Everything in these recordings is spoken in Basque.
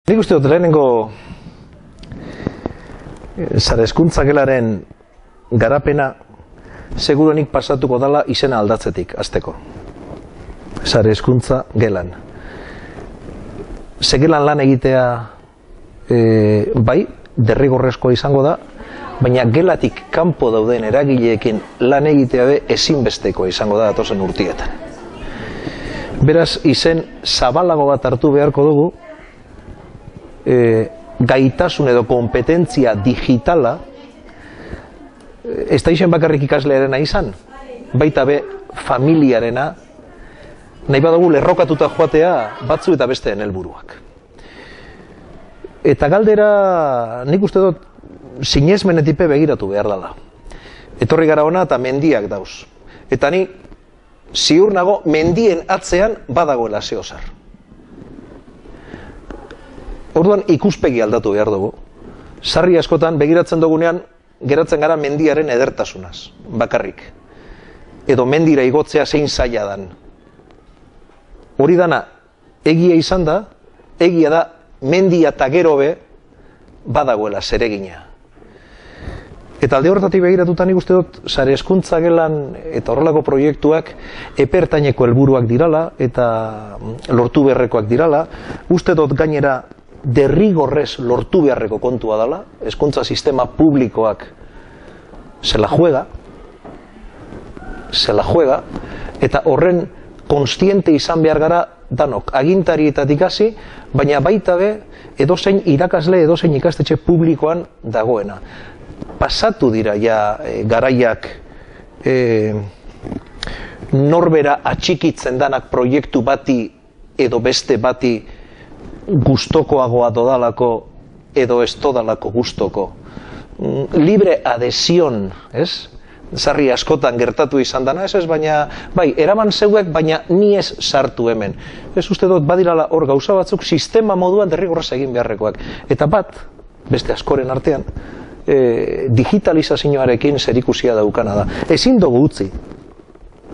Nik uste dut lehenengo Sare Hezkuntza Gelaren garapena seguruenik pasatuko dala izena aldatzetik hasteko. Sare Hezkuntza Gelan. Gelan lan egitea bai, derrigorrezkoa izango da, baina gelatik kanpo dauden eragileekin lan egitea be ezinbestekoa izango da datozen urtietan. Beraz, izen zabalago bat hartu beharko dugu, gaitasun edo kompetentzia digitala ez da izen bakarrik ikaslearena izan, baita be familiarena, nahi badugu lerrokatuta joatea batzu eta besteen helburuak. Eta galdera nik uste dut sinesmenetipe begiratu behar dela. Etorri gara hona eta mendiak dauz. Eta ni ziur nago mendien atzean badagoela zehozar. Orduan ikuspegi aldatu behar dugu. Sarri askotan begiratzen dugunean geratzen gara mendiaren edertasunaz, bakarrik. Edo mendira igotzea zein zaila dan. Hori dana egia izan da, egia da mendia eta gero be badagoela zeregina. Eta alde horretatik begiratuta nik uste dut Sare Hezkuntza Gelan eta horrelako proiektuak epertaineko helburuak dirala eta lortu beharrekoak dirala. Uste dut gainera derrigorrez lortu beharreko kontua dela, hezkuntza sistema publikoak se la juega, eta horren konstiente izan behar gara danok, agintarietatik hasi, baina baita be edozein irakasle, edozein ikastetxe publikoan dagoena. Pasatu dira ja garaiak norbera atxikitzen danak proiektu bati edo beste bati gustokoagoa dodalako edo ez dodalako gustoko. Libre adhesión, ez? Sarri askotan gertatu izan dana, ez, baina, bai, eraman zeuek, baina ni ez sartu hemen. Ez uste dut badirala hor gauza batzuk sistema moduan derrigorrez egin beharrekoak. Eta bat, beste askoren artean, digitalizazioarekin zerikusia daukana da. Ezin dugu utzi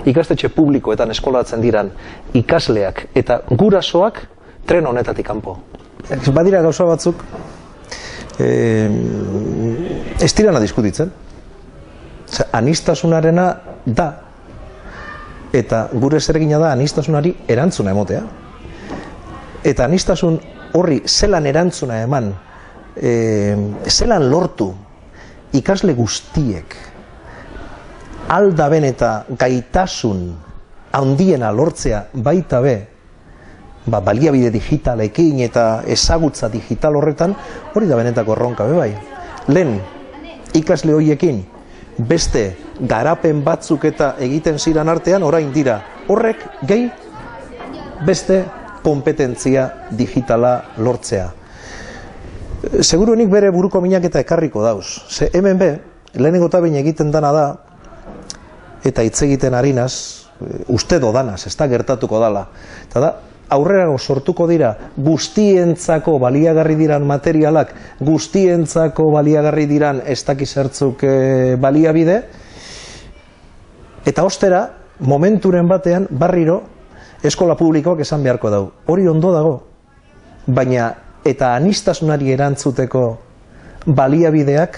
ikastetxe publikoetan eskolatzen diran ikasleak eta gurasoak tren honetatik kanpo. Badira gauza batzuk ez dirana diskutitzen. Anistasunarena da eta gure zeregina da anistasunari erantzuna emotea. Eta anistasun horri zelan erantzuna eman, zelan lortu ikasle guztiek aldaben eta gaitasun handiena lortzea baita be baliabide digitalekin eta ezagutza digital horretan, hori da benetako erronka be bai. Lehen ikasle horiekin beste garapen batzuk eta egiten ziran artean orain dira horrek gehi beste kompetentzia digitala lortzea. Seguruenik bere buruko minaketa ekarriko dauz. Ze hemen be, lehenengo eta behin egiten dana da, eta hitz egiten harinaz, uste dodanaz, ez da gertatuko dala. Eta da, aurrera sortuko dira guztientzako baliagarri diran materialak, guztientzako baliagarri diran ez dakizertzuk baliabide, eta ostera, momenturen batean, barriro, eskola publikoak esan beharko dau. Hori ondo dago, baina eta anistasunari erantzuteko baliabideak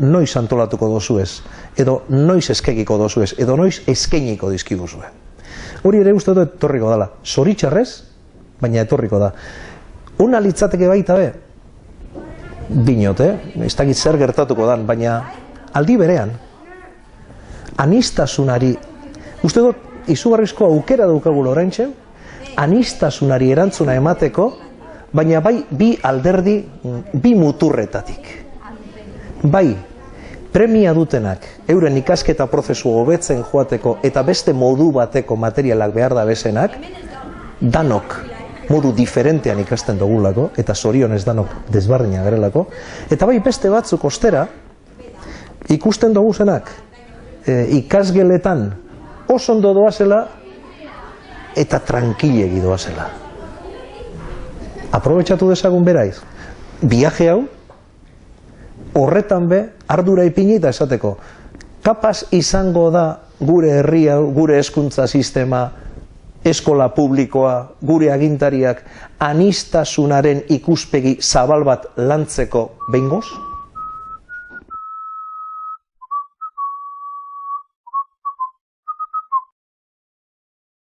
noiz antolatuko dozuez, edo noiz eskegiko dozuez, edo noiz eskainiko dizkiguzue. Hori ere uste dut etorriko dela. Zoritxarrez, baina etorriko da. Una litzateke baita be, binote, ez dakit zer gertatuko dan, baina aldi berean, anistasunari, uste dut izugarrizko aukera daukagulo oraintxe, anistasunari erantzuna emateko, baina bai bi alderdi, bi muturretatik. Bai, premia dutenak, euren ikasketa prozesu hobetzen joateko eta beste modu bateko materialak behar da bezenak, danok modu diferentean ikasten dugulako, eta zorionez danok desbardina garelako, eta bai beste batzuk ostera, ikusten duguzenak, ikasgeletan oso ondo doazela eta tranquilegi doazela. Aprobetxatu dezagun beraiz, viaje hau, horretan be, ardura ipini eta esateko, kapaz izango da gure herri hau, gure hezkuntza sistema eskola publikoa, gure agintariak, anistasunaren ikuspegi zabal bat lantzeko behingoz?